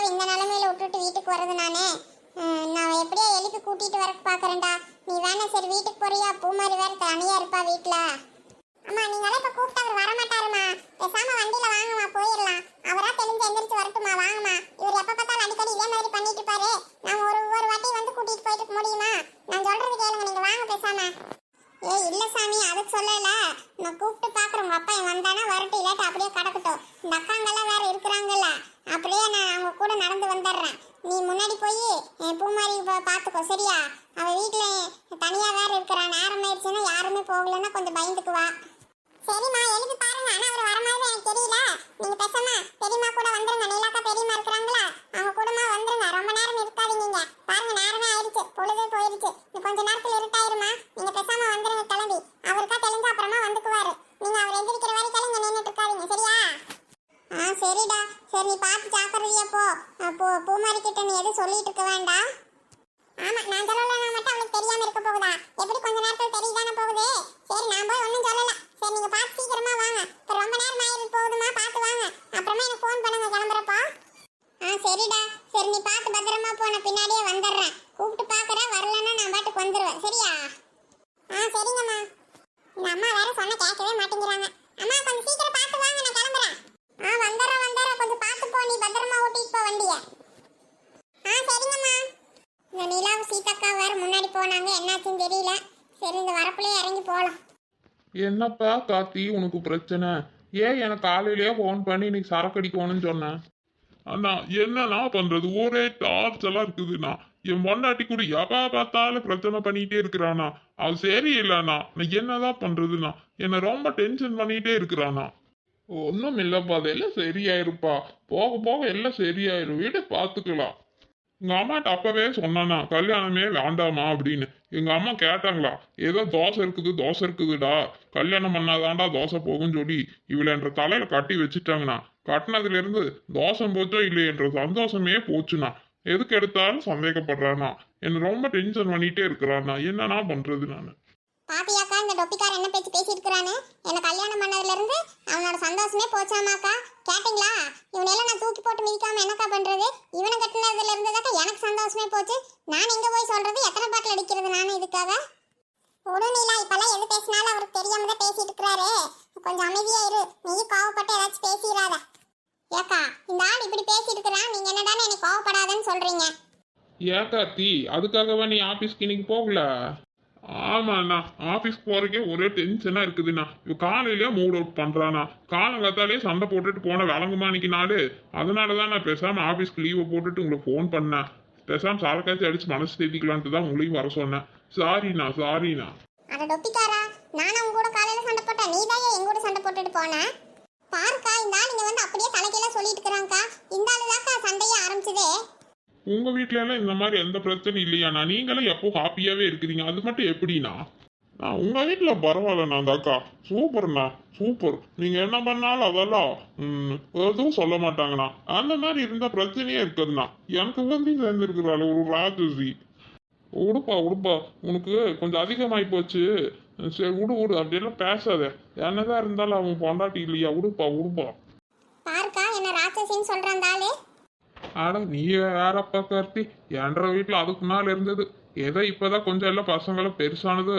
இந்த நிலைமையில விட்டுட்டு வீட்டுக்கு வர்றது நானு? நான் எப்படியோ எழுப்பி கூட்டிட்டு வர பாக்குறேன்டா. நீ வேணா சரி வீட்டுக்கு போறியா? பூமாரி வேற தனியா இருப்பா வீட்டுல. அம்மா நீங்களே இப்ப கூப்பிட்டு அவர் வரமாட்டாருமா. பேசாம வண்டியில வாங்கம்மா போயிடலாம். அவரா தெளிஞ்சு எந்திரிச்சு வரட்டுமா? வாங்கம்மா. இவர் எப்ப பார்த்தாலும் அடிக்கடி இதே மாதிரி பண்ணிட்டு இருப்பாரு. நான் ஒரு வாட்டி வந்து கூட்டிட்டு போயிட்டு முடியுமா? நான் சொல்றது கேளுங்க, நீங்க வாங்க பேசாம. இல்ல சாமி, அதுக்கு சொல்லல. நான் கூப்பிட்டு பாக்குறேன். உங்க அப்பா வந்தானா வரட்டும், இல்லாட்டி அப்படியே கிடக்கட்டும். இந்த அக்காங்கெல்லாம் வேற இருக்கிறாங்கல்ல, அப்படியே நான் அவங்க கூட நடந்து வந்துடுறேன். நீ முன்னாடி போய் பூமாரி பாத்துக்கோ சரியா? அவ வீட்டுல தனியா வேற இருக்கிறா. நேரம் ஆயிடுச்சுன்னா யாருமே போகலன்னா கொஞ்சம் பயந்துக்குவா. சரிம்மா எழுதி பாருங்க. ஆனா அவர் வர மாதிரி எனக்கு தெரியல. நீங்க பேசாம பெரியம்மா கூட வந்துருங்க. நீலாக்கா பெரியம்மா இருக்கிறாங்களா, அவங்க கூடமா வந்துருங்க. ரொம்ப நேரம் இருக்காதீங்க. பாருங்க நேரமே ஆயிடுச்சு, பொழுதே போயிடுச்சு. கொஞ்ச நேரத்துல இருட்டாயிருமா. நீங்க பேசாம வந்துருங்க கிளம்பி. அவருக்கா தெளிஞ்ச அப்புறமா வந்துக்குவாரு. நீங்க அவர் எந்திரிக்கிற வரைக்கும் இங்க நின்றுட்டு இருக்காதீங்க சரியா? சரிடா. சரி நீ பார்த்து ஜாக்கிரதையா போ. பூமாரி கிட்ட நீ எதுவும் சொல்லிட்டு இருக்க வேண்டாம். ஆமா, நான் சொல்லலன்னா மட்டும் அவளுக்கு தெரியாம இருக்க போகுதா? எப்படி கொஞ்ச நேரத்துல தெரியதானே போகுது. சரி நான் போய் ஒன்றும் சொல்லல. சரி நீங்க பார்த்து சீக்கிரமா வாங்க. இப்போ ரொம்ப நேரம் ஆயிருக்கு போகுதுமா, பார்த்து வாங்க. அப்புறமா எனக்கு ஃபோன் பண்ணுங்க கிளம்புறப்போ. சரிடா. சரி நீ பார்த்து பத்திரமா போ. நான் பின்னாடியே வந்துடுறேன். கூப்பிட்டு பார்க்குறேன், வரலன்னா நான் பாட்டுக்கு வந்துடுவேன் சரியா? சரிங்கம்மா. இந்த அம்மா வேற சொன்ன கேட்கவே மாட்டேங்கிறாங்க. அம்மா கொஞ்சம் சீக்கிரம் பார்த்து வாங்க, நான் கிளம்புறேன். வந்துடுறேன். கொஞ்சம் பார்த்து போ. நீ பத்திரமா ஓட்டிட்டு போ வண்டியை. சரிங்கம்மா. இந்த நிலாவும் சீதாக்கா வேற முன்னாடி போனாங்க. என்னாச்சுன்னு தெரியல. சரி இந்த வரப்புலயே இறங்கி போகலாம். என்னப்பா கார்த்தி, உனக்கு பிரச்சனை? ஏன் எனக்கு காலையிலேயே ஃபோன் பண்ணி இன்னைக்கு சரக்கு அடிக்கணும்னு சொன்னேன். அண்ணா என்னண்ணா பண்றது, ஒரே டார்ச்சலா இருக்குதுண்ணா. என் பொண்டாட்டி கூட எப்ப பார்த்தாலும் பிரச்சனை பண்ணிட்டே இருக்கிறானா. அது சரியில்லைண்ணா. நான் என்னதான் பண்றதுண்ணா? என்னை ரொம்ப டென்ஷன் பண்ணிட்டே இருக்கிறானா. ஒன்றும் இல்லைப்பா, அதெல்லாம் சரியாயிருப்பா. போக போக எல்லாம் சரியாயிரும். வீடு பார்த்துக்கலாம். எங்க அம்மாட்ட அப்பவே சொன்னானா கல்யாணமே வேண்டாமா அப்படின்னு. எங்க அம்மா கேட்டாங்களா, ஏதோ தோசை இருக்குதுடா, கல்யாணம் பண்ணாதான்டா தோசை போகும்னு சொல்லி இவளை என்ற தலையில கட்டி வச்சுட்டாங்கண்ணா. கட்டினதுல இருந்து தோசை போச்சோ இல்லையன்ற சந்தோஷமே போச்சுண்ணா. எதுக்கு எடுத்தாலும் சந்தேகப்படுறானா. என்ன ரொம்ப டென்ஷன் பண்ணிட்டே இருக்கிறானா. என்னன்னா பண்றது நான்? பாத்தியாக்கா இந்த டொப்பிக்கார என்ன பேச்சு பேசிட்டு இருக்கிறானு? என்ன கல்யாணம் பண்ணதுல இருந்து அவனோட சந்தோஷமே போச்சாமாக்கா. கேட்டீங்களா? இவனெல்லாம் நான் தூக்கி போட்டு மிதிக்காம என்னக்கா பண்றது? இவனை கட்டினதுல இருந்ததாக்கா எனக்கு சந்தோஷமே போச்சு. நான் எங்க போய் சொல்றது? எத்தனை பாட்டில் அடிக்கிறது நானும் இதுக்காக? உடனீலா இப்பெல்லாம் எது பேசினாலும் அவருக்கு தெரியாம தான் பேசிட்டு இருக்கிறாரு. கொஞ்சம் அமைதியா இரு. நீ கோவப்பட்டு ஏதாச்சும் பேசிடாத. ஏக்கா இந்த ஆள் இப்படி பேசிட்டு இருக்கிறான், நீங்க என்னடான்னு எனக்கு கோவப்படாதன்னு சொல்றீங்க? ஏன் கார்த்தி, அதுக்காகவா நீ ஆபீஸ்க்கு இன்னைக்கு போகல? ஆமாண்ணா, ஆபீஸ் போறதுக்கே ஒரே டென்ஷனா இருக்குதுண்ணா. இவ காலையிலேயே மூட் அவுட் பண்றானா. காலங்காத்தாலே சண்டை போட்டுட்டு போன விளங்குமா இன்னைக்கு நாள். அதனாலதான் நான் பேசாம ஆபீஸ்க்கு லீவை போட்டுட்டு உங்களுக்கு ஃபோன் பண்ணேன். பேசாம சாரக்காய்ச்சி அடிச்சு மனசு தேத்திக்கலான்ட்டு தான் உங்களையும் வர சொன்னேன். சாரிண்ணா. அட டொப்பிக்காரா, நானும் உங்க கூட காலையில சண்டை போட்டேன். நீ தான் எங்க கூட சண்டை போட்டுட்டு போன. பாருக்கா இந்த ஆள் இங்க வந்து அப்படியே தலைக்கெல்லாம் சொல்லிட்டு இருக்கிறாங்கக்கா. இந்த ஆளுதாக்கா சண்டையே ஆரம்பிச்சதே. உங்க வீட்டுல எல்லாம் இந்த மாதிரி எந்த பிரச்சனையும் இல்லையாண்ணா? நீங்களும் எப்போ ஹாப்பியாவே இருக்கிறீங்க. அது மட்டும் எப்படின்னா? நான் உங்க வீட்டுல பரவாயில்லண்ணா. அந்தாக்கா சூப்பர்ண்ணா, சூப்பர். நீங்க என்ன பண்ணாலும் அதெல்லாம் எதுவும் சொல்ல மாட்டாங்கண்ணா. அந்த மாதிரி இருந்தா பிரச்சனையே இருக்குதுண்ணா. எனக்கு வந்து சேர்ந்துருக்குறாள் ஒரு ராஜசி. உடுப்பா உனக்கு கொஞ்சம் அதிகமாகி போச்சு. சரி விடு அப்படியெல்லாம் பேசாத. என்னதான் இருந்தாலும் அவன் பொண்டாட்டி இல்லையா? உடுப்பா. பாருக்கா என்ன ராட்சசின்னு சொல்றான் அந்த ஆளு. ஆனா நீ வேறப்பா கார்த்தி, என்ற வீட்டுல அதுக்கு நாள் இருந்தது. ஏதோ இப்பதான் கொஞ்சம் எல்லாம் பசங்களும் பெருசானது.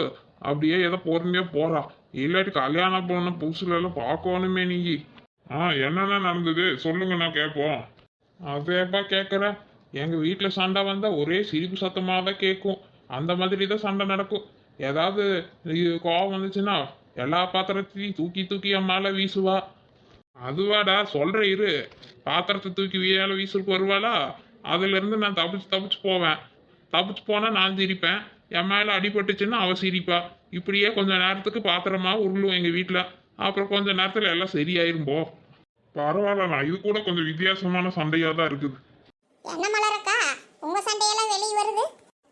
அப்படியே ஏதோ பொறுமையா போறா. இல்லாட்டி கல்யாணம் போன புதுசுல எல்லாம் பார்க்கணுமே நீ. என்னென்ன நடந்தது சொல்லுங்க, நான் கேட்போம். அதேப்பா கேட்குறேன். எங்க வீட்டுல சண்டை வந்தா ஒரே சிரிப்பு சத்தமாக தான் கேட்கும். அந்த மாதிரி தான் சண்டை நடக்கும். ஏதாவது கோவம் வந்துச்சுன்னா எல்லா பாத்திரத்தையும் தூக்கி என் மேல வீசுவா. அதுவாடா சொல்ற இரு. பாத்திரத்தை தூக்கி வீயால வீசுக்கு வருவாளா? அதுல இருந்து நான் தப்பிச்சு போவேன். தப்பிச்சு போனா நான் சிரிப்பேன். என் மேல அடிபட்டுச்சுன்னா அவ சிரிப்பா. இப்படியே கொஞ்ச நேரத்துக்கு பாத்திரமா உருளும் எங்க வீட்டுல. அப்புறம் கொஞ்ச நேரத்துல எல்லாம் சரியாயிரும் போ. பரவாயில்லண்ணா, இது கூட கொஞ்சம் வித்தியாசமான சண்டையா தான் இருக்குது. என்ன மலரக்கா உங்க சண்டையெல்லாம் வெளியே வருது?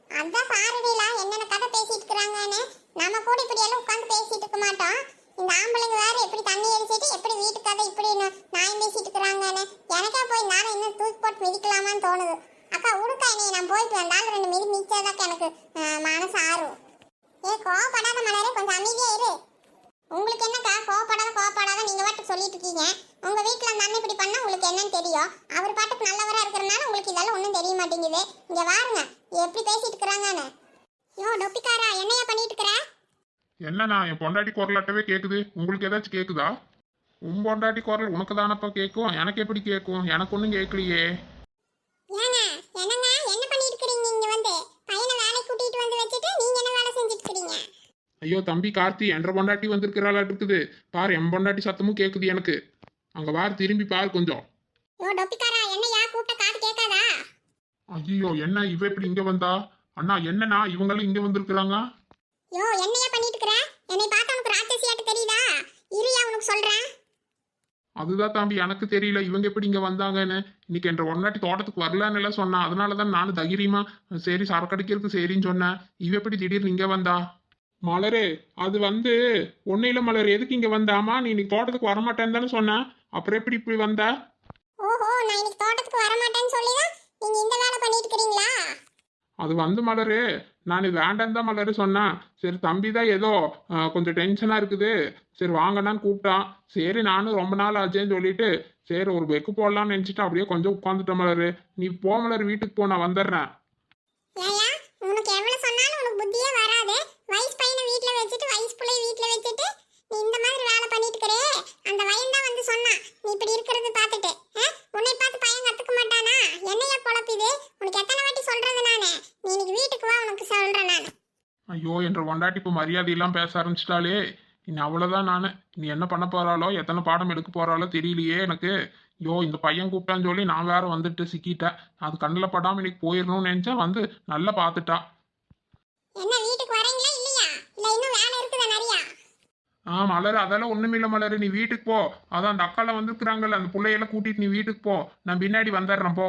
அதான் பாருடீலா என்னென்ன கதை பேசிட்டு இருக்கிறாங்கன்னு. நம்ம கூட இப்படி எல்லாம் உட்காந்து பேசிட்டு இருக்க மாட்டோம். இந்த ஆம்பளைங்க வேற எப்படி தண்ணி அடிச்சிட்டு எப்படி வீட்டு கதை இப்படி நாயம் பேசிட்டு இருக்கிறாங்கன்னு எனக்கே போய் நானும் இன்னும் தூக்கி போட்டு மிதிக்கலாமான்னு தோணுது. அக்கா உடுக்கா நீ நான் போயிட்டு வந்தாலும் 2 மிதி மிதிச்சாதாக்கா எனக்கு மனசு ஆறும். கோவப்படாத மலரே, கொஞ்சம் அமைதியா இரு. உங்களுக்கு என்னக்கா கோவப்படாத நீங்க வாட்டு பாட்டுக்கு சொல்லிட்டு இருக்கீங்க. உங்க வீட்ல அந்த அண்ணன் இப்படி பண்ணா உங்களுக்கு என்னன்னு தெரியும். அவர் பாட்டுக்கு நல்லவரா இருக்கறனால உங்களுக்கு இதெல்லாம் ஒண்ணும் தெரிய மாட்டேங்குது. இங்க வாருங்க எப்படி பேசிட்டு இருக்கறாங்கன்னு. யோ டொப்பிக்காரா என்னையா பண்ணிட்டு இருக்கற? என்னண்ணா என் பொண்டாட்டி குரலாட்டவே கேக்குது, உங்களுக்கு ஏதாச்சும் கேக்குதா? உன் பொண்டாட்டி குரல் உனக்கு தானப்பா கேட்கும், எனக்கு எப்படி கேட்கும்? எனக்கு ஒன்றும் கேட்கலையே. ஏங்க என்னங்க என்ன பண்ணிட்டு இருக்கீங்க? இங்க வந்து பையனை வேலை கூட்டிட்டு வந்து வச்சிட்டு நீங்க என்ன வேலை செஞ்சுட்டு இருக்கீங்க? ஐயோ தம்பி கார்த்தி, என்ற பொண்டாட்டி வந்திருக்கிறாளா இருக்குது பாரு, என் பொண்டாட்டி சத்தமும் கேட்குது எனக்கு. அங்க வாரு, திரும்பி பாரு கொஞ்சம். யோ டொப்பிக்காரா என்னையா கூப்பிட்ட காது கேட்காதா? ஐயோ என்ன இவ இப்படி இங்க வந்தா? அண்ணா என்னண்ணா இவங்களும் இங்க வந்திருக்கிறாங்க? யோ என்னையா பண்ணிட்டு இருக்கற? என்னை பார்த்தா உனக்கு ராட்சசியாட்டு தெரியுதா? இருயா உனக்கு சொல்றேன். அதுதான் தம்பி எனக்கு தெரியல இவங்க எப்படி இங்க வந்தாங்கன்னு. இன்னைக்கு என்ற பொண்டாட்டி தோட்டத்துக்கு வரலான்னு எல்லாம் சொன்னா, அதனாலதான் நானும் தைரியமா சரி சரக்கு அடிக்கிறதுக்கு சரின்னு சொன்னேன். இவ எப்படி திடீர்னு இங்க வந்தா? மலரு அது வந்து ஒன்னும் இல்ல மலர், எதுக்கு இங்க வந்தாமா? நீ இன்னைக்கு தோட்டத்துக்கு வரமாட்டேன்னு தானே சொன்ன, அப்புறம் எப்படி இப்படி வந்த? ஓஹோ நான் இன்னைக்கு தோட்டத்துக்கு வர மாட்டேன்னு சொல்லிதான் நீங்க இந்த வேலை பண்ணிட்டு இருக்கீங்களா? அது வந்து மலரு, நான் இது வேண்டாம் தான் மலரு சொன்னேன். சரி தம்பி தான் ஏதோ கொஞ்சம் டென்ஷனா இருக்குது, சரி வாங்கண்ணான்னு கூப்பிட்டான். சரி நானும் ரொம்ப நாள் ஆச்சேன்னு சொல்லிட்டு சரி ஒரு பெக்கு போடலாம்னு நினைச்சிட்டு அப்படியே கொஞ்சம் உட்காந்துட்டேன் மலரு. நீ போ மலர், வீட்டுக்கு போ, நான் வந்துடுறேன். ஏயா உனக்கு எவ்வளவு சொன்னாலும் உனக்கு புத்தியே வராது. வயசு பையனை வீட்ல வச்சுட்டு வயசு பிள்ளைய வீட்ல வச்சுட்டு நீ இந்த மாதிரி வேலை பண்ணிட்டு இருக்கறே. அந்த வயன் தான் வந்து சொன்னான் நீ இப்படி இருக்கிறது பார்த்துட்டு. உன்னை பார்த்து பையன் கத்துக்க மாட்டானா? என்னையா பொழப்பிது? உனக்கு எத்தனை வாட்டி சொல்றது நானு? நீ இன்னைக்கு வீட்டுக்கு வா, உனக்கு சொல்றேன் நானு. ஐயோ என்ற பொண்டாட்டி இப்போ மரியாதையெல்லாம் பேச ஆரம்பிச்சிட்டாலே. இனி அவ்வளோதான் நான். நீ என்ன பண்ண போறாளோ, எத்தனை பாடம் எடுக்க போறாளோ தெரியலையே எனக்கு. ஐயோ இந்த பையன் கூப்பிட்டான்னு சொல்லி நான் வேற வந்துட்டு சிக்கிட்டேன். அது கண்ணில் படாமல் இன்னைக்கு போயிடணும்னு நினைச்சா வந்து நல்லா பார்த்துட்டா. என்ன வீட்டுக்கு வரீங்களா இல்லையா? இல்ல இன்னும் வேலை இருக்குதா நிறையா? மலர் அதெல்லாம் ஒண்ணுமில்ல மலர், நீ வீட்டுக்கு போ. அதான் அந்த அக்காலாம் வந்துருக்குறாங்கல்ல, அந்த பிள்ளையெல்லாம் கூட்டிட்டு நீ வீட்டுக்கு போ, நான் பின்னாடி வந்துடுறேன் போ.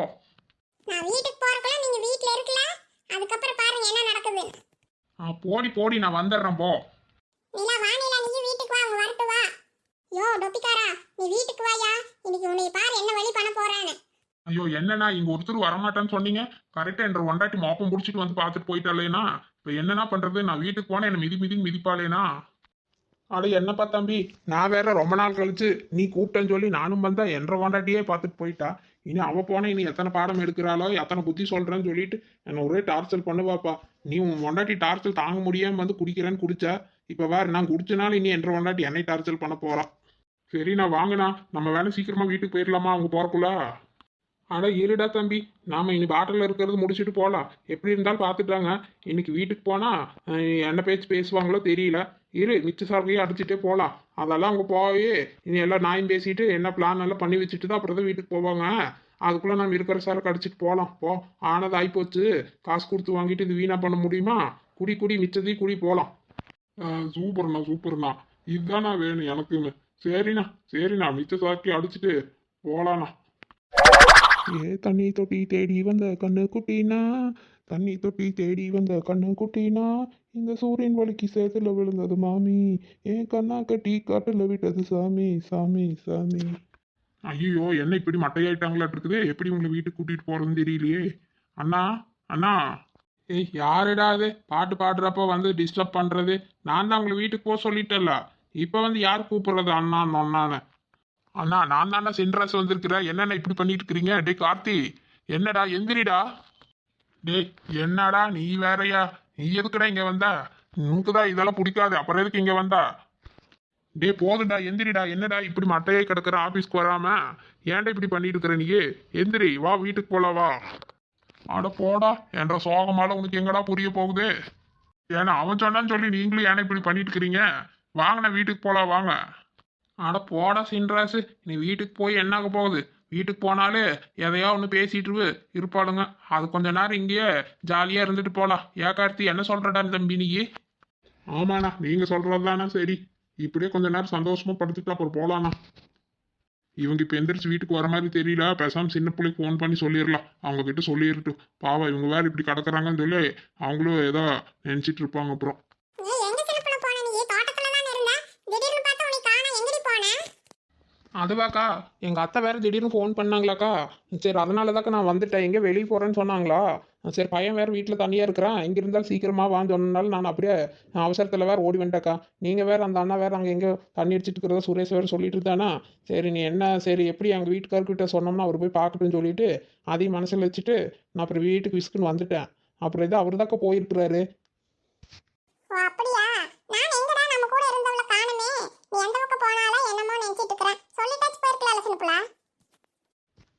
நான் வீட்டுக்கு போறதுக்குள்ள நீங்க வீட்ல இருக்கல. அதுக்கப்புறம் பாருங்க என்ன நடக்குது. போடி போடி, நான் வந்துடுறேன் போ. நிலா வா நிலா, நீ வீட்டுக்கு வா, அவங்க வரட்டு வா. யோ டொப்பிக்காரா நீ வீட்டுக்கு வாயா, இன்னைக்கு உன்னை பாரு என்ன வழி பண்ண போறான்னு. ஐயோ என்னண்ணா இங்க ஒருத்தர் வரமாட்டான்னு சொன்னீங்க, கரெக்டா என்ற ஒண்டாட்டி மோப்பம் பிடிச்சிட்டு வந்து பார்த்துட்டு போயிட்டாலேனா. இப்ப என்னன்னா பண்றது? நான் வீட்டுக்கு போனா என்ன மிதிப்பாளேனா? அட என்னப்பா தம்பி, நான் வேற ரொம்ப நாள் கழிச்சு நீ கூப்பிட்டேன்னு சொல்லி நானும் வந்தா என்ற கொண்டாட்டியே பார்த்துட்டு போயிட்டா. இனி அவ போனா இனி எத்தனை பாடம் எடுக்கிறாளோ, எத்தனை புத்தி சொல்றேன்னு சொல்லிட்டு என்ன ஒரே டார்ச்சல் பண்ணுவாப்பா. நீ உன் கொண்டாட்டி டார்ச்சல் தாங்க முடியாம வந்து குடிக்கிறேன்னு குடிச்சா, இப்ப வேற நான் குடிச்சனால இனி என்ற கொண்டாட்டி என்னை டார்ச்சல் பண்ண போறான். சரி நான் வாங்கினா நம்ம வேலை சீக்கிரமா வீட்டுக்கு போயிடலாமா அவங்க போறக்குள்ள? அட இருடா தம்பி, நாம இனி பாட்டில் இருக்கிறது முடிச்சுட்டு போகலாம். எப்படி இருந்தாலும் பார்த்துட்டாங்க. இன்னைக்கு வீட்டுக்கு போனா என்ன பேச்சு பேசுவாங்களோ தெரியல. மிச்ச சார்கையும் அடிச்சுட்டே போகலாம். அதெல்லாம் அவங்க போய் இனி எல்லாம் நாயும் பேசிட்டு என்ன பிளான் எல்லாம் பண்ணி வச்சுட்டு தான் அப்புறம் தான் வீட்டுக்கு போவாங்க. அதுக்குள்ள நம்ம இருக்கிற சாரை அடிச்சுட்டு போகலாம். போ, ஆனது ஆயிப்போச்சு. காசு கொடுத்து வாங்கிட்டு இது வீணா பண்ண முடியுமா? குடி மிச்சத்தையும் குடி போகலாம். சூப்பர்ண்ணா இதுதானா வேணும் எனக்குன்னு. சரிண்ணா மிச்ச சார்க்கையும் அடிச்சுட்டு போகலாண்ணா. தண்ணி தொட்டி தேடி வந்த கண்ணு குட்டினா, தண்ணி தொட்டி தேடி வந்த கண்ணு குட்டினா, இந்த சூரியன் வலிக்கு சேத்துல விழுந்தது மாமி, ஏன் கண்ணா கட்டி காட்டுல விட்டது சாமி சாமி சாமி. ஐயோ என்ன இப்படி மட்டையாயிட்டாங்களா இருக்குது? எப்படி உங்களை வீட்டுக்கு கூட்டிட்டு போறதுன்னு தெரியலையே. அண்ணா யாருடா அது பாட்டு பாடுறப்ப வந்து டிஸ்டர்ப் பண்றது? நான் தான் உங்களை வீட்டுக்கு போக சொல்லிட்டேன்ல, இப்ப வந்து யார் கூப்பிடுறது அண்ணா நொன்னான்னு? அண்ணா நான் தானே சென்ட்ராஸ் வந்திருக்கிறேன், என்னென்ன இப்படி பண்ணிட்டு இருக்கிறீங்க? டே கார்த்தி, என்னடா எந்திரிடா. டே என்னடா நீ வேறையா? நீ எதுக்குடா இங்க வந்தா? உனக்கு தான் இதெல்லாம் பிடிக்காது, அப்புறம் எதுக்கு இங்க வந்தா? டே போதுடா எந்திரிடா. என்னடா இப்படி மட்டையே கிடக்குற ஆபீஸ்க்கு வராம? ஏன்டா இப்படி பண்ணிட்டு இருக்கிற நீ? எந்திரி வா, வீட்டுக்கு போல வா. அட போடா, என்ற சோகமால உனக்கு எங்கடா புரிய போகுது? ஏன்னா அவன் சொன்னான்னு சொல்லி நீங்களும் ஏன்னா இப்படி பண்ணிட்டு இருக்கிறீங்க? வாங்கண்ணா வீட்டுக்கு போலாம் வாங்க. அட போடா சின்ராசு, நீ வீட்டுக்கு போய் என்ன ஆக போகுது? வீட்டுக்கு போனாலே எதையா ஒன்று பேசிட்டு இருப்பாளுங்க. அது கொஞ்ச நேரம் இங்கேயே ஜாலியாக இருந்துட்டு போகலாம். ஏ கார்த்தி என்ன சொல்கிறடா தம்பி நீ? ஆமாண்ணா நீங்கள் சொல்கிறது தானே சரி. இப்படியே கொஞ்ச நேரம் சந்தோஷமா படுத்துட்டு அப்புறம் போகலாண்ணா. இவங்க இப்போ எந்திரிச்சு வீட்டுக்கு வர மாதிரி தெரியல. பேசாமல் சின்ன பிள்ளைக்கு ஃபோன் பண்ணி சொல்லிடலாம். அவங்க கிட்ட சொல்லிடட்டும். பாவம் இவங்க வேறு இப்படி கிடக்குறாங்கன்னு சொல்லி அவங்களும் ஏதோ நினச்சிட்டு இருப்பாங்க அப்புறம். அதுவாக்கா எங்கள் அத்தை வேறு திடீர்னு ஃபோன் பண்ணாங்களாக்கா. சரி அதனால தாக்கா நான் வந்துட்டேன். எங்கே வெளியே போகிறேன்னு சொன்னாங்களா, சரி பையன் வேறு வீட்டில் தனியாக இருக்கிறான், இங்கே இருந்தாலும் சீக்கிரமாக வான்னு சொன்னனால நான் அப்படியே அவசரத்தில் வேறு ஓடி வந்துட்டேக்கா. நீங்கள் வேறு அந்த அண்ணா வேறு அங்கே எங்கே தண்ணி அடிச்சிட்டு இருக்கிறதா சுரேஷ் வேறு சொல்லிட்டு இருந்தானா. சரி நீ என்ன சரி எப்படி எங்கள் வீட்டுக்காரர்கிட்ட சொன்னோம்னா அவர் போய் பார்க்கட்டுன்னு சொல்லிட்டு அதையும் மனசில் வச்சுட்டு நான் அப்புறம் வீட்டுக்கு விஸ்குன்னு வந்துட்டேன். அப்புறம் இது அவர் தாக்கா போயிருக்கிறாரு. ஓ அப்படியா? நான் எங்கடா நம்ம கூட இருந்தவள காணுமே. நீ எந்த பக்கம் போனாலும் என்னமோ நினைச்சிட்டு இருக்கறேன். சொல்லிட்டாச்சு போயிருக்கலாம்ல சின்னப்புல.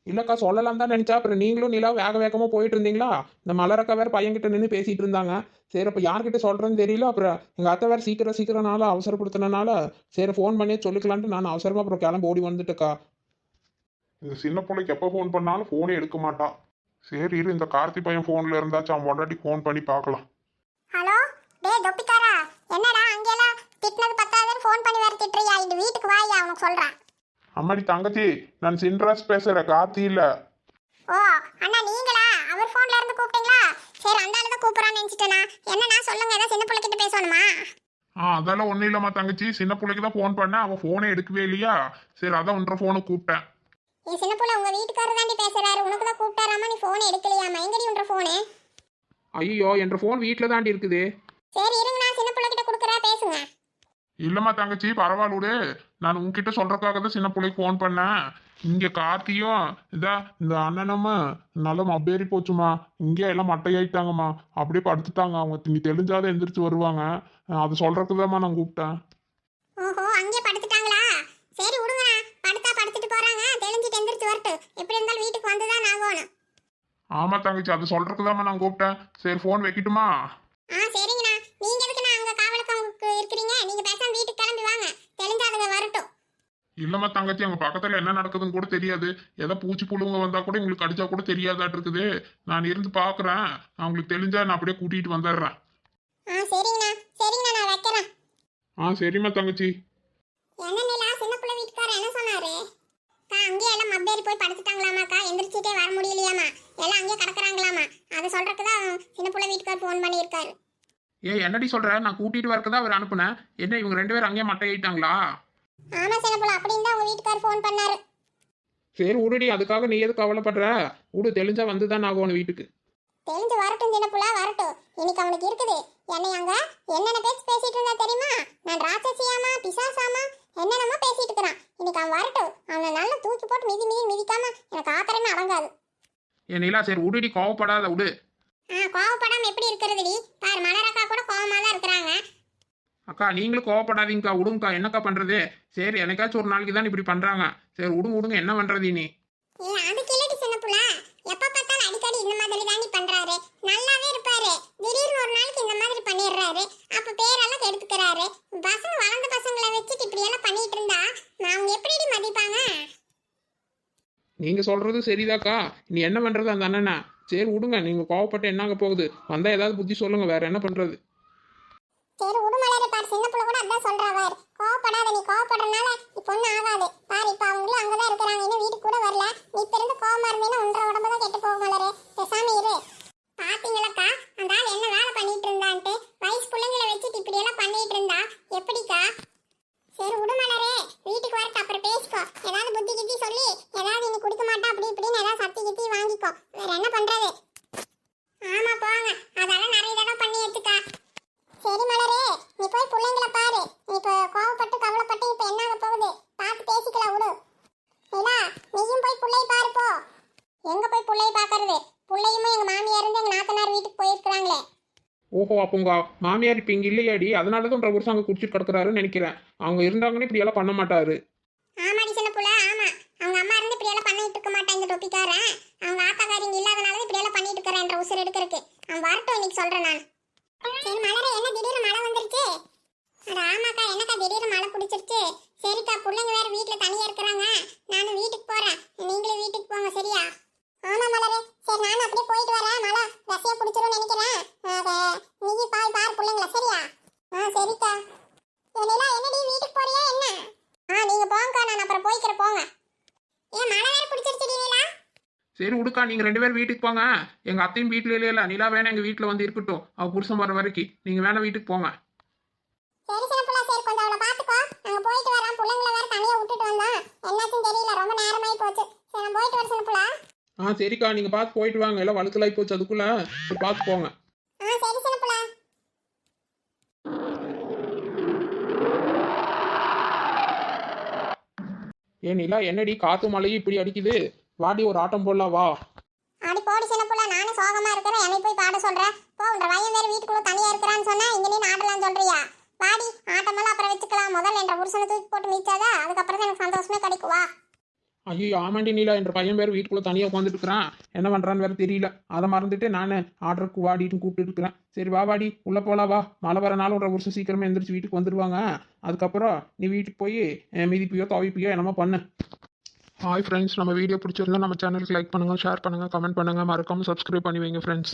இல்லைக்கா சொல்லலாம் தான் நினச்சா, அப்புறம் நீங்களும் நிலா வேக வேகமாக போயிட்டு இருந்தீங்களா. இந்த மலரக்கா வேறு பையன்கிட்ட நின்று பேசிகிட்டு இருந்தாங்க. சரி அப்போ யார்கிட்ட சொல்கிறேன்னு தெரியல. அப்புறம் எங்கள் அத்தை வேறு சீக்கிரம்னால அவசரப்படுத்தினால சரி ஃபோன் பண்ணி சொல்லிக்கலான்ட்டு நான் அவசரமாக அப்புறம் கிளம்பி ஓடி வந்துட்டேக்கா. இந்த சின்ன பிள்ளைக்கு எப்போ ஃபோன் பண்ணாலும் ஃபோனே எடுக்க மாட்டான். சரி இரு இந்த கார்த்தி பையன் ஃபோனில் இருந்தாச்சும் அவன் பொண்டாட்டி ஃபோன் பண்ணி பார்க்கலாம். ஹலோ டேய் தொப்பிக்காரா, என்னடா அங்கெல்லாம் திட்டினது பத்தாதுன்னு ஃபோன் பண்ணி வேற திட்டுறியா? இந்த வீட்டுக்கு வாயா உனக்கு சொல்றேன். அம்மாடி தங்கச்சி, நான் சின்ராஜ் பேசுகிறேன், கார்த்தி இல்லை. ஓ அண்ணா நீங்களா? அவர் ஃபோன்ல இருந்து கூப்பிட்டீங்களா? சரி அந்த ஆளு தான் கூப்பிடுறான்னு நினைச்சிட்டேனா. என்னண்ணா சொல்லுங்க, ஏதாவது சின்ன பிள்ளை கிட்ட பேசணுமா? அதெல்லாம் ஒன்றும் இல்லைம்மா தங்கச்சி, சின்ன பிள்ளைக்கு தான் ஃபோன் பண்ணேன், அவன் ஃபோனே எடுக்கவே இல்லையா. சரி அதான் ஒன்றரை ஃபோனை கூப்பிட்டேன். ஏ சின்ன பிள்ளை, உங்க வீட்டுக்காரர் தாண்டி பேசுறாரு, உனக்கு தான் கூப்பிட்டாராமா, நீ ஃபோன் எடுக்கலையாமா? எங்கடி உன்ற ஃபோனு? ஐயோ என்ற ஃபோன் வீட்டில் தாண்டி இருக்குது. சரி இருங்க, நான் சின்ன பிள்ளை கிட்ட கொடுக்குறேன், பேசுங்க. இல்லைம்மா தங்கச்சி பரவாயில்ல, நான் உங்ககிட்ட சொல்கிறதுக்காக தான் சின்ன பிள்ளைக்கு ஃபோன் பண்ணேன். இங்கே கார்த்தியும் இந்த அண்ணனும் நல்லா மப்பேறி போச்சுமா. இங்கே எல்லாம் மட்டையாயிட்டாங்கம்மா, அப்படியே படுத்துட்டாங்க. அவங்க நீ தெளிஞ்சாதான் எந்திரிச்சு வருவாங்க. அது சொல்கிறதுக்கு தான்மா நான் கூப்பிட்டேன். ஓஹோ அங்கே படுத்துட்டாங்களா? சரி விடுங்கண்ணா, படுத்தா படுத்துட்டு போறாங்க, தெளிஞ்சிட்டு எந்திரிச்சு வரட்டும். எப்படி இருந்தாலும் வீட்டுக்கு வந்துதான் ஆகணும். ஆமாம் தங்கச்சி, அது சொல்கிறதுக்கு தான்மா நான் கூப்பிட்டேன். சரி ஃபோன் வைக்கட்டுமா? சரிங்கண்ணா. நீங்க எதுக்குண்ணா அங்க காவலுக்கு இருக்கிறீங்க? நீங்க பேசாம வீட்டுக்கு கிளம்பி வாங்க, தெளிஞ்சாதுங்க வரட்டும். இல்லைம்மா தங்கச்சி, அங்கே பக்கத்தில் என்ன நடக்குதுன்னு கூட தெரியாது. ஏதோ பூச்சி புழுங்க வந்தால் கூட உங்களுக்கு அடிச்சா கூட தெரியாதாட்டு இருக்குது. நான் இருந்து பார்க்குறேன், அவங்களுக்கு தெரிஞ்சா நான் அப்படியே கூட்டிகிட்டு வந்துடுறேன். சரிங்கண்ணா சரிங்கண்ணா, நான் வைக்கிறேன். சரிம்மா தங்கச்சி. என்ன நிலா, சின்ன பிள்ளை வீட்டுக்காரர் என்ன சொன்னாரு? அங்கேயே எல்லாம் மப்பேறி போய் படுத்துட்டாங்களாமாக்கா, எந்திரிச்சிட்டே வர முடியலையாமா, எல்லாம் அங்கேயே கிடக்குறாங்களாமா. அதை சொல்றதுக்கு தான் சின்ன பிள்ளை வீட்டுக்காரர் ஃபோன் பண்ணியிருக்காரு. என்னடி சொல்கிற? நான் கூட்டிகிட்டு வரக்கு அவர் அனுப்புனேன். என்ன இவங்க 2 பேரும் அங்கேயே மட்டையாயிட்டாங்களா? ஆமா சின்ன பிள்ளை, அப்படின்னு தான் உங்க வீட்டுக்காரர் ஃபோன் பண்ணாரு. சரி விடுடி, அதுக்காக நீ எதுக்கு கவலைப்படுற? விடு, தெளிஞ்சா வந்து தான் ஆகணும் வீட்டுக்கு. தெரிஞ்சு வரட்டும் சின்ன பிள்ளை, வரட்டும். இன்னைக்கு அவனுக்கு இருக்குது. என்னை அங்க என்னென்ன பேச்சு பேசிட்டு இருந்தா தெரியுமா? நான் ராட்சசியாமா பிசாசாமா என்னென்னமா பேசிட்டு இருக்கிறான். இன்னைக்கு அவன் வரட்டும், அவனை நல்லா தூக்கி போட்டு மிதிக்காம எனக்கு ஆத்திரமே அடங்காது. என் நிலா சரி விடுடி, கோவப்படாத விடு. கோவப்படாம எப்படி இருக்கிறதுடி? பாரு மலரக்கா கூட கோவமா தான் இருக்கிறாங்க. அக்கா நீங்களும் கோவப்படாதீங்கக்கா, விடுங்கக்கா. என்னக்கா பண்ணுறது? சரி எனக்காச்சும் ஒரு நாளைக்கு தான் இப்படி பண்ணுறாங்க. சரி விடுங்க, என்ன பண்ணுறது நீ? அதுக்கு இல்லடி சின்ன பிள்ளை, எப்ப பார்த்தாலும் அடிக்கடி இந்த மாதிரி தாண்டி பண்றாரு. நல்லாவே இருப்பாரு, திடீர்னு ஒரு நாளைக்கு இந்த மாதிரி பண்ணிடுறாரு. அப்ப பேரெல்லாம் கெடுத்துக்கிறாரு. பசங்க வளர்ந்த பசங்களை வச்சுட்டு இப்படி எல்லாம் பண்ணிட்டு இருந்தா அவங்க எப்படி மதிப்பாங்க? நீங்கள் சொல்கிறது சரிதாக்கா. நீ என்ன பண்ணுறது அந்த அண்ணனா? சரி விடுங்க, நீங்கள் கோவப்பட்டு என்னங்க போகுது? வந்தால் ஏதாவது புத்தி சொல்லுங்கள், வேறு என்ன பண்ணுறது? சரி உடுமலரே, பாரு சின்ன பிள்ளை கூட அதான் சொல்றாரு, கோவப்படாத, நீ கோவப்படுறதுனால இப்போ ஒன்றும் ஆகாது. பாரு இப்போ அவங்களும் அங்கதான் இருக்கிறாங்க, இன்னும் வீட்டுக்கு கூட வரல. நீ பிறந்து கோவமா இருந்தீங்கன்னா ஒன்றரை உடம்பு தான் கெட்டு போகும் மலரே, பேசாம இரு. பாத்தீங்களாக்கா அந்த ஆள் என்ன வேலை பண்ணிட்டு இருந்தான்ட்டு? வயசு பிள்ளைங்களை வச்சுட்டு இப்படி எல்லாம் பண்ணிட்டு இருந்தா எப்படிக்கா? சரி உடுமலரே, வீட்டுக்கு வரட்டு, அப்புறம் பேசிக்கோ. ஏதாவது புத்தி கித்தி சொல்லி ஏதாவது நீ குடிக்க மாட்டா அப்படி இப்படின்னு ஏதாவது சத்தி கித்தி வாங்கிக்கோ. வேற என்ன பண்றது? ஆமா போங்க, அதெல்லாம் நிறைய தடவை பண்ணி எடுத்துக்கா. சரி மலரே, நீ போய் பிள்ளைங்களை பாரு. நீ இப்போ கோவப்பட்டு கவலைப்பட்டு இப்போ என்ன ஆக போகுது? பார்த்து பேசிக்கலாம் விடு. நிலா, நீயும் போய் பிள்ளையை பாரு போ. எங்க போய் பிள்ளையை பார்க்கறது? பிள்ளையுமே எங்க மாமியார் இருந்து எங்க நாத்தனார் வீட்டுக்கு போயிருக்கிறாங்களே. ஓஹோ அப்போ உங்கள் மாமியார் இப்போ இங்கே இல்லையாடி? அதனால தான் உன்ற புருஷன் அங்கே குடிச்சிட்டு கிடக்குறாருன்னு நினைக்கிறேன். அவங்க இருந்தாங்கன்னு இப்படி எல்லாம் பண்ண மாட்டாரு. ஆமாடி சின்ன புள்ள, ஆமா. அவங்க அம்மா இருந்து இப்படி எல்லாம் பண்ணிட்டு இருக்க மாட்டான் இந்த டொப்பிக்காரன். அவங்க ஆத்தாக்காரிங்க இல்லாதனால இப்படி எல்லாம் பண்ணிட்டு இருக்கிறேன்ற உசுர் எடுக்கிறதுக்கு. அவன் வரட்டும், இன்னைக்கு சொல்றேன் நான். சரி மலரே, என்ன திடீர்னு மழை வந்துருச்சு? அட ஆமாக்கா, என்னக்கா திடீர்னு மழை பிடிச்சிருச்சு? சரிக்கா, பிள்ளைங்க வேற வீட்டுல தனியா இருக்கிறாங்க, நானும் வீட்டுக்கு போறேன், நீங்களும் வீட்டுக்கு போங்க சரியா? ஆமா மலரே, சரி நானும் அப்படியே போயிட்டு வரேன். மழை ரசியா பிடிச்சிரும்னு நினைக்கிறேன். நீ பாரு பிள்ளைங்கள சரியா? சரிக்கா. என்னடா என்னடி வீட்டுக்கு போறியா என்ன? நீங்க போங்கக்கா, நான் அப்புறம் போய்க்கிறேன், போங்க. ஏன் மழை வேற பிடிச்சிருச்சுடி நிலா? சரி விடுக்கா, நீங்கள் 2 பேரும் வீட்டுக்கு போங்க. எங்கள் அத்தையும் வீட்டில் இல்லை, நிலா வேணா எங்கள் வீட்டில் வந்து இருக்கட்டும். அவள் புருஷன் வர வரைக்கும் நீங்கள் வேணா வீட்டுக்கு போங்க. சரி சின்னப்புள்ள, சரி கொஞ்சம் அவளை பார்த்துக்கோ. நாங்கள் போயிட்டு வரோம், பிள்ளைங்களை வேற தனியாக விட்டுட்டு வந்தோம், என்னாச்சும் தெரியல, ரொம்ப நேரமாயி போச்சு. சரி நான் போயிட்டு வரேன் சின்னப்புள்ள. சரிக்கா நீங்கள் பார்த்து போயிட்டு வாங்க, எல்லாம் வழுக்கலாகி போச்சு அதுக்குள்ளே பார்த்து போங்க. ஆ சரி சின்ன புள்ள. ஏன் நிலா என்னடி காற்று மழையும் இப்படி அடிக்குது, வாடி ஒரு ஆட்டம் போடலாம் வா. அடி போடி சின்ன புள்ள, நானும் சோகமா இருக்கிறேன், என்னை போய் பாட சொல்ற. போ, உன்ற பையன் வேற வீட்டுக்குள்ள தனியா இருக்கிறான்னு சொன்னா இங்க நீ ஆடலாம் சொல்றியா? வாடி, ஆட்டமெல்லாம் அப்புறம் வச்சுக்கலாம். முதல்ல என்ற புருஷனை தூக்கி போட்டு மீச்சாதா, அதுக்கப்புறம் தான் எனக்கு சந்தோஷமே கிடைக்கும். வா. ஐயோ ஆமாண்டி நீலா, என்ற பையன் வேறு வீட்டுக்குள்ளே தனியாக உட்காந்துட்டு இருக்கிறான், என்ன பண்ணுறான்னு வேறு தெரியல. அதை மறந்துட்டு நான் ஆர்டருக்கு வாடிட்டு கூப்பிட்டு இருக்கிறேன். சரி வா வாடி உள்ளே போகலாம் வா. மழை வரனாலும் ஒரு வருஷம் சீக்கிரமே எந்திரிச்சு வீட்டுக்கு வந்துடுவாங்க. அதுக்கப்புறம் நீ வீட்டுக்கு போய் மிதிப்பியோ துவைப்பியோ என்னமோ பண்ணு. ஹாய் ஃப்ரெண்ட்ஸ், நம்ம வீடியோ பிடிச்சிருந்தா நம்ம சேனலுக்கு லைக் பண்ணுங்கள், ஷேர் பண்ணுங்கள், கமெண்ட் பண்ணுங்கள், மறக்காமல் சப்ஸ்கிரைப் பண்ணி வைங்க ஃப்ரெண்ட்ஸ்.